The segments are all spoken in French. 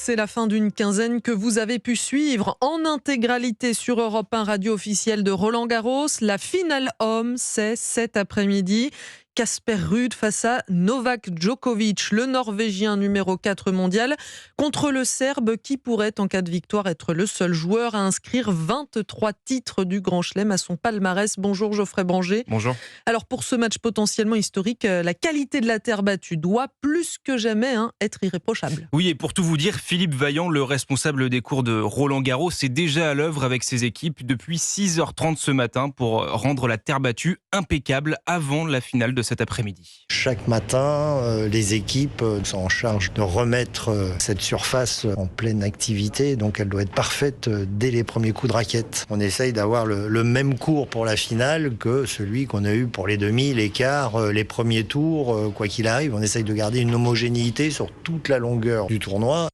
c'est la fin d'une quinzaine que vous avez pu suivre en intégralité sur Europe 1, radio officielle de Roland-Garros. La finale homme, c'est cet après-midi. Casper Ruud face à Novak Djokovic, le Norvégien numéro 4 mondial, contre le Serbe qui pourrait, en cas de victoire, être le seul joueur à inscrire 23 titres du Grand Chelem à son palmarès. Bonjour Geoffrey Banger. Bonjour. Alors pour ce match potentiellement historique, la qualité de la terre battue doit plus que jamais être irréprochable. Oui, et pour tout vous dire, Philippe Vaillant, le responsable des cours de Roland-Garros, est déjà à l'œuvre avec ses équipes depuis 6h30 ce matin pour rendre la terre battue impeccable avant la finale de cet après-midi. Chaque matin, les équipes sont en charge de remettre cette surface en pleine activité, donc elle doit être parfaite dès les premiers coups de raquette. On essaye d'avoir le même cours pour la finale que celui qu'on a eu pour les demi, les quarts, les premiers tours, quoi qu'il arrive. On essaye de garder une homogénéité sur toute la longueur du tournoi.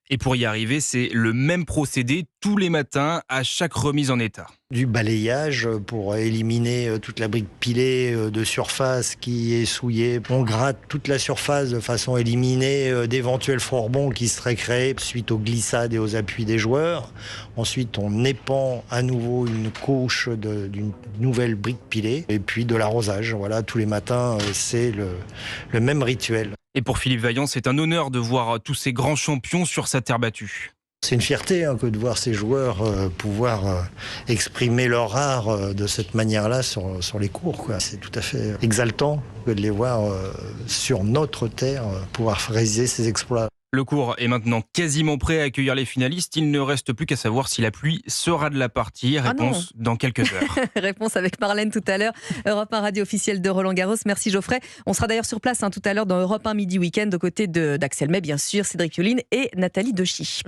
Et pour y arriver, c'est le même procédé tous les matins à chaque remise en état. Du balayage pour éliminer toute la brique pilée de surface qui est souillée. On gratte toute la surface de façon à éliminer d'éventuels fourrbons qui seraient créés suite aux glissades et aux appuis des joueurs. Ensuite, on épand à nouveau une couche d'une nouvelle brique pilée et puis de l'arrosage. Voilà, tous les matins, c'est le même rituel. Et pour Philippe Vaillant, c'est un honneur de voir tous ces grands champions sur sa terre battue. C'est une fierté que de voir ces joueurs pouvoir exprimer leur art de cette manière-là sur les cours. C'est tout à fait exaltant que de les voir sur notre terre pouvoir réaliser ces exploits. Le cours est maintenant quasiment prêt à accueillir les finalistes. Il ne reste plus qu'à savoir si la pluie sera de la partie. Réponse dans quelques heures. Réponse avec Marlène tout à l'heure. Europe 1, radio officielle de Roland-Garros. Merci Geoffrey. On sera d'ailleurs sur place tout à l'heure dans Europe 1 Midi Week-end aux côtés d'Axel May, bien sûr, Cédric Yolin et Nathalie Dechy.